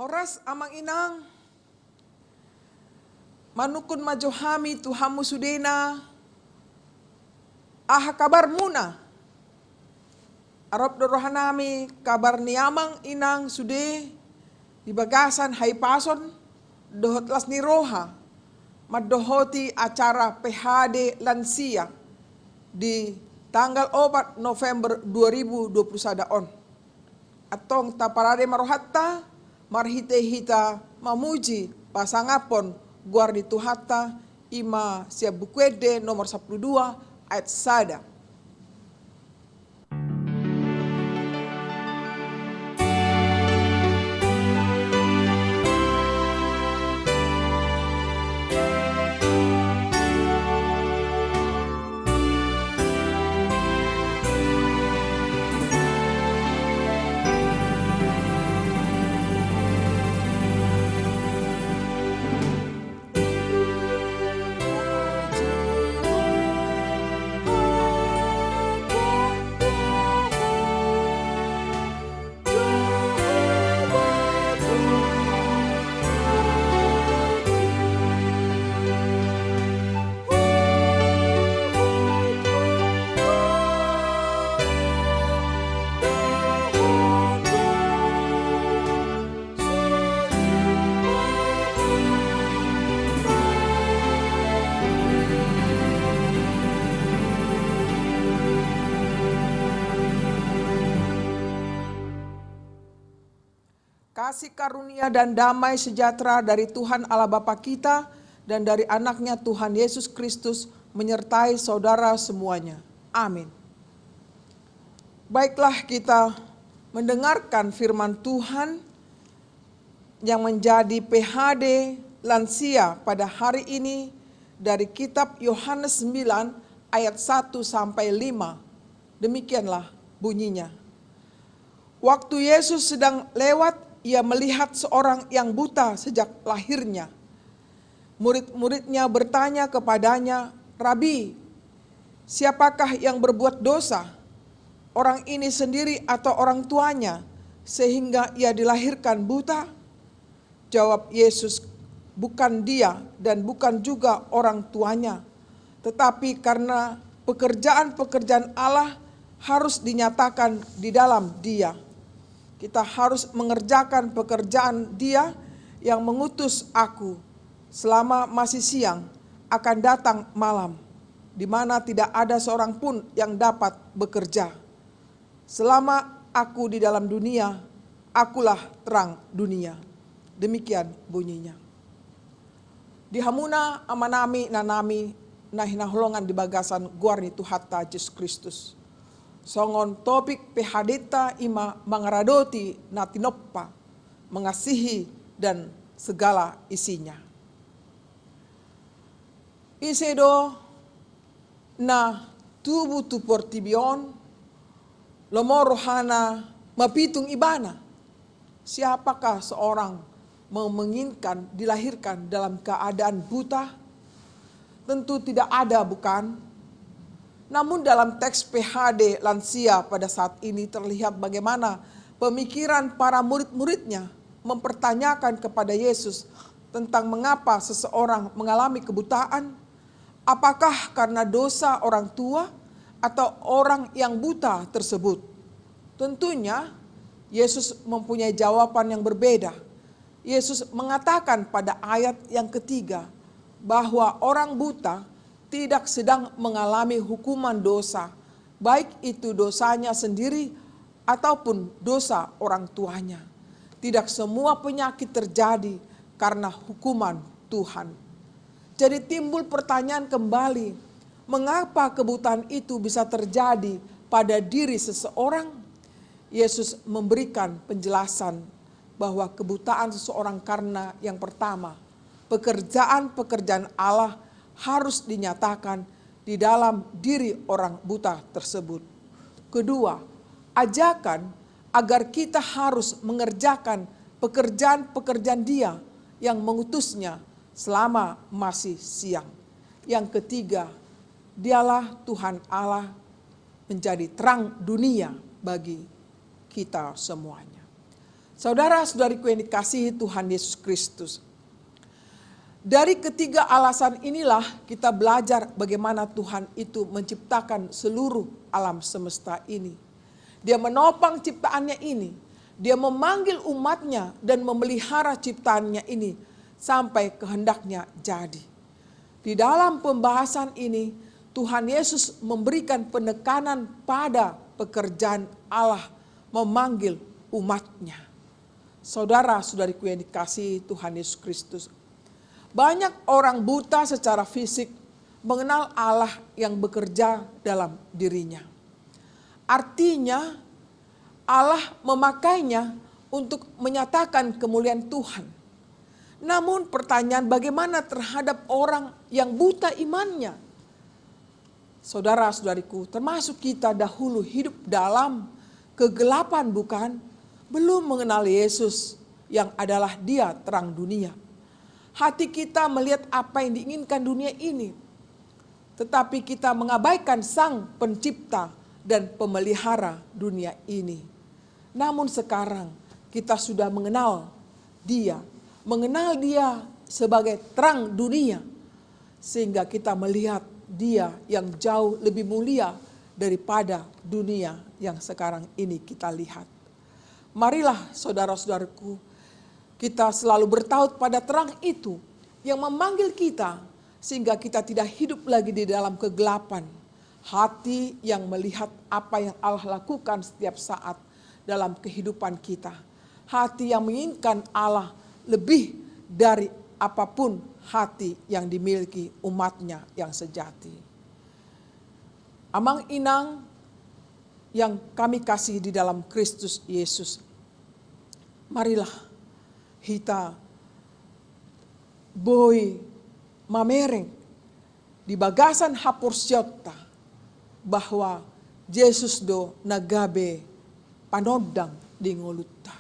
Horas amang inang, manukun majohami Tuhamu sudena, aha kabar muna. Arop dorohanami kabar niamang inang sude, di bagasan hai pason, dohot las ni roha, madohoti acara PHD lansia di tanggal 4 November 2021 on. Atong taparade marohatta, marhite hita mamuji pasangapon guardi tuhata ima siap bukwede nomor 12 ayat sada. Kasih karunia dan damai sejahtera dari Tuhan Allah Bapa kita dan dari anaknya Tuhan Yesus Kristus menyertai saudara semuanya. Amin. Baiklah kita mendengarkan firman Tuhan yang menjadi PHD lansia pada hari ini dari kitab Yohanes 9 ayat 1 sampai 5. Demikianlah bunyinya. Waktu Yesus sedang lewat, ia melihat seorang yang buta sejak lahirnya. Murid-muridnya bertanya kepadanya, "Rabi, siapakah yang berbuat dosa? Orang ini sendiri atau orang tuanya sehingga ia dilahirkan buta?" Jawab Yesus, "Bukan dia dan bukan juga orang tuanya, tetapi karena pekerjaan-pekerjaan Allah harus dinyatakan di dalam dia. Kita harus mengerjakan pekerjaan Dia yang mengutus aku. Selama masih siang akan datang malam, di mana tidak ada seorang pun yang dapat bekerja. Selama aku di dalam dunia, akulah terang dunia." Demikian bunyinya. Dihamuna amanami nanami nahinaholongan di bagasan guarni Tuhata Yesus Kristus. Songon topik PHDta ima mangaradoti natinoppa, mengasihi dan segala isinya. Isedo na tubuh tu portibion lomorohana mapitung ibana. Siapakah seorang menginginkan dilahirkan dalam keadaan buta? Tentu tidak ada, bukan? Namun dalam teks PHD lansia pada saat ini terlihat bagaimana pemikiran para murid-muridnya mempertanyakan kepada Yesus tentang mengapa seseorang mengalami kebutaan. Apakah karena dosa orang tua atau orang yang buta tersebut? Tentunya Yesus mempunyai jawaban yang berbeda. Yesus mengatakan pada ayat yang ketiga bahwa orang buta tidak sedang mengalami hukuman dosa, baik itu dosanya sendiri ataupun dosa orang tuanya. Tidak semua penyakit terjadi karena hukuman Tuhan. Jadi timbul pertanyaan kembali, mengapa kebutaan itu bisa terjadi pada diri seseorang? Yesus memberikan penjelasan bahwa kebutaan seseorang karena yang pertama, pekerjaan-pekerjaan Allah harus dinyatakan di dalam diri orang buta tersebut. Kedua, ajakan agar kita harus mengerjakan pekerjaan-pekerjaan Dia yang mengutusnya selama masih siang. Yang ketiga, Dialah Tuhan Allah menjadi terang dunia bagi kita semuanya. Saudara-saudariku yang dikasihi Tuhan Yesus Kristus. Dari ketiga alasan inilah kita belajar bagaimana Tuhan itu menciptakan seluruh alam semesta ini. Dia menopang ciptaannya ini. Dia memanggil umatnya dan memelihara ciptaannya ini sampai kehendaknya jadi. Di dalam pembahasan ini Tuhan Yesus memberikan penekanan pada pekerjaan Allah memanggil umatnya. Saudara-saudariku yang dikasihi Tuhan Yesus Kristus. Banyak orang buta secara fisik mengenal Allah yang bekerja dalam dirinya. Artinya Allah memakainya untuk menyatakan kemuliaan Tuhan. Namun pertanyaan bagaimana terhadap orang yang buta imannya? Saudara-saudariku, termasuk kita dahulu hidup dalam kegelapan bukan? Belum mengenal Yesus yang adalah Dia terang dunia. Hati kita melihat apa yang diinginkan dunia ini. Tetapi kita mengabaikan Sang Pencipta dan Pemelihara dunia ini. Namun sekarang kita sudah mengenal Dia. Mengenal Dia sebagai terang dunia. Sehingga kita melihat Dia yang jauh lebih mulia daripada dunia yang sekarang ini kita lihat. Marilah saudara-saudaraku, kita selalu bertaut pada terang itu yang memanggil kita sehingga kita tidak hidup lagi di dalam kegelapan. Hati yang melihat apa yang Allah lakukan setiap saat dalam kehidupan kita. Hati yang menginginkan Allah lebih dari apapun hati yang dimiliki umatnya yang sejati. Amang inang yang kami kasih di dalam Kristus Yesus. Marilah kita boy mamereng di bagasan hapur syota bahwa Yesus do nagabe panodang di ngoluta.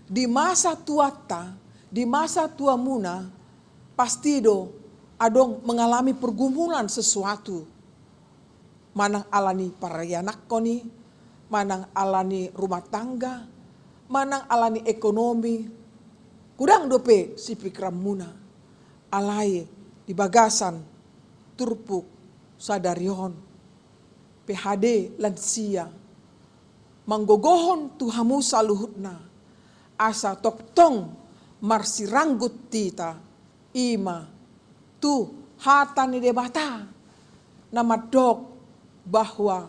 Di masa tuata, di masa tua muna, pasti do adong mengalami pergumulan sesuatu. Manang alani parayanak koni, manang alani rumah tangga, manang alani ekonomi. Kudang dope si pikiran muna, alai di bagasan, turpuk, sadarion, PHD lansia, manggogohon tuhamu saluhutna, asa toktong marsiranggut tita, ima, tu hatani debata, nama dok bahwa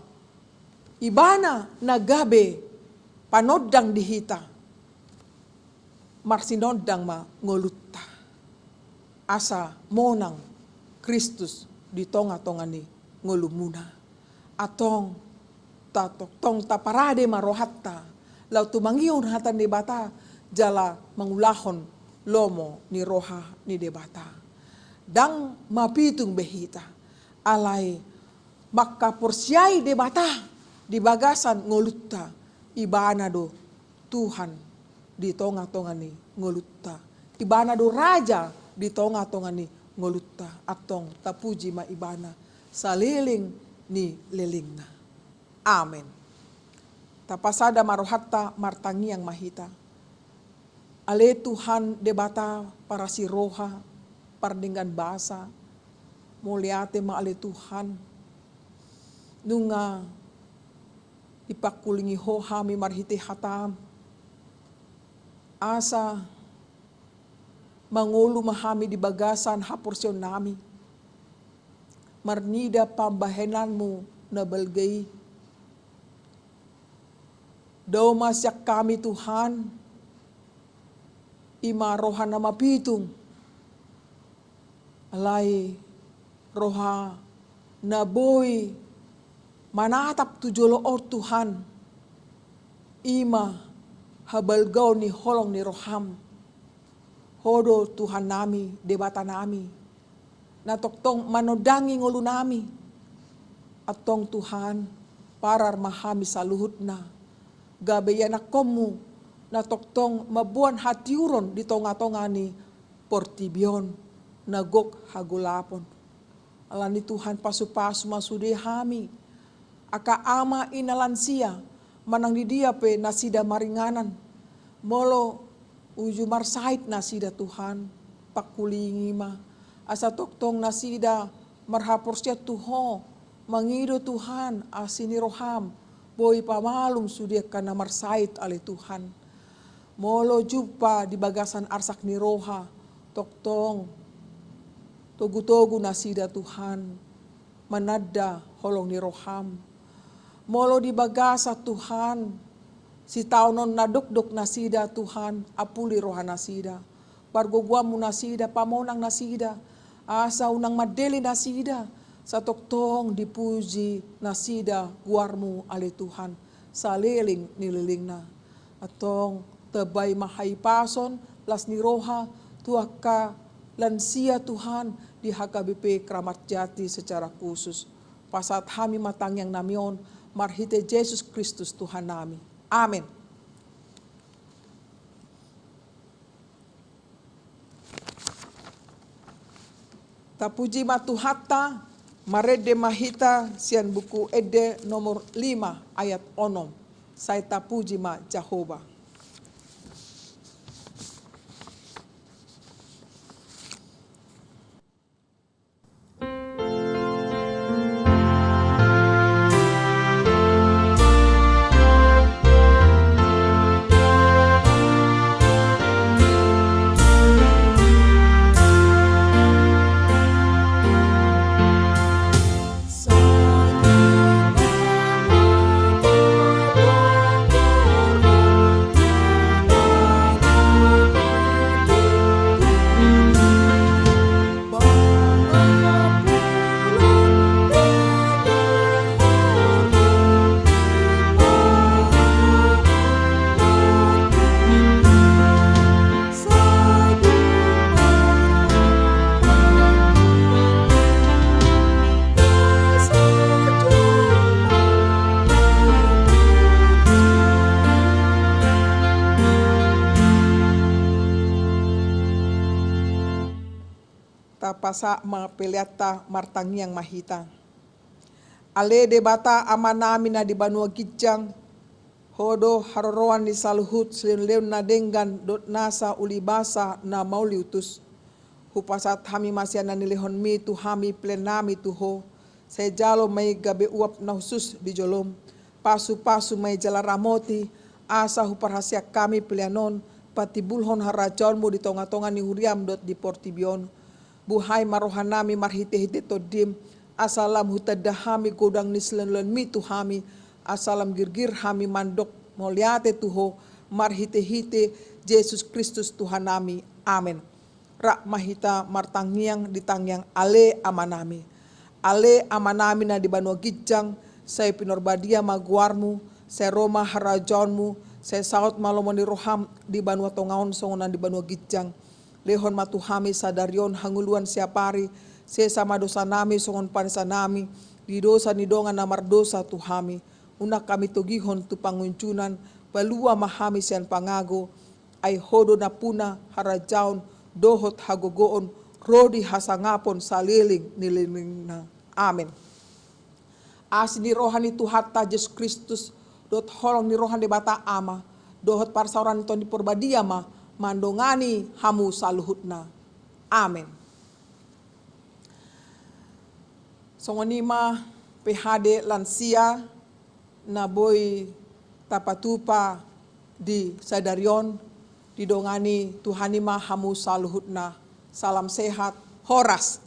ibana nagabe panodang dihita, marsinodang ma ngolutta, asa monang Kristus di tonga-tongani ngolumuna, atong tong taparade marohatta, lau tumangion hatan debata, jala mangulahon lomo ni roha ni debata. Dang mapitung behita, alai maka porsiai debata di bagasan ngolutta, ibana do Tuhan di tonga-tongani ngolutta, ibana do raja di tonga-tongani ngolutta, atong tapuji ma ibana saliling ni lelingna. Amin. Tapasada marohatta martangi yang mahita. Ale Tuhan debata para si roha pardinggan basa. Muliate ma ale Tuhan. Nunga ipakulingi hoha mi marhite hatam. Asa mangulu mahami di bagasan haporsyon nami. Marnida pambahenanmu na balgay. Daw masyak kami Tuhan, ima roha na mapitung. Alay roha na boy manatap tujolo or Tuhan. Ima habalgaw ni holong ni roham. Hodo Tuhan nami, debata nami. Natoktong manodangi ngulu nami. Atong Tuhan parar mahami saluhut na. Gabayanak komu natoktong mabuan hatiuron di tonga-tonga ni portibion nagok hagulapon. Alani Tuhan pasu-pasu masude hami. Aka ama inalansia manang di dia pe nasida maringanan. Molo uju marsait nasida Tuhan, pakulingi ma. Asa toktong nasida marhaporsia Tuho, mangido Tuhan asini roham, boy pamalum sudia kana marsait ale Tuhan. Molo jumpa di bagasan arsak ni roha, toktong, togu-togu nasida Tuhan, manada holong ni roham. Molo di bagasa Tuhan, si taunon nadok-dok nasida Tuhan, apuli roha nasida. Bargoguamu nasida, pamonang nasida, asa unang madeli nasida, sa toktong dipuji nasida guarmu ale Tuhan, saliling nililing na. Atong tebay mahay pason, las ni roha, tuaka lansia Tuhan, di HKBP Kramat Jati secara khusus. Pasat kami matang yang namion, marhite Yesus Kristus Tuhan nami. Amin. Tapuji matuhatta, marede mahita sian buku ede nomor 5 ayat 6. Saya tapuji ma Jehovah. Pasa mapeliata martangiang mahita. Ale debata amanami na di banua gijang, hodo haroroan di saluhut selin na denggan dot nasa ulibasa na mauliutus. Hupasat hami masya na nilihon mi tu hami plenami tuho, sejalo may gabe uap na husus di jolom, pasu-pasu may jalaramoti, asa huparhasya kami pilianon, pati bulhon harajonmu di tonga-tonga ni huriam dot di portibion. Buhay marohanami marhite-hite todim, asalam hutadahami godang nislen mi tuhami, asalam girgir hami mandok moliate tuho, marhite-hite Yesus Kristus Tuhan nami. Amin. Rak mahita martangiang ditangiang ale amanami. Ale amanami na di banua gijang, saya pinorbadia maguarmu, saya Roma harajonmu, saya saut malomoni roham di banua tongaon songonan di banua gijang. Lehon matuhami sadarion hanguluan siapari, sesama dosa nami songon pansa nami, di dosa nidongan namar dosa tuhami. Unak kami togihon tu panguncunan, balua mahami sian pangago, ay hodo na puna harajaon, dohot hagogoon, rodi hasangapon saliling nililing na. Amin. Asini rohani tuhatta Yesus Kristus, dot holong ni rohan de bata ama, dohot parsauran ton di porbadia ma, mandongani hamu saluhutna. Amin. Songonima PHD lansia na boy tapatupa di sadarion didongani Tuhanima hamu saluhutna. Salam sehat, horas.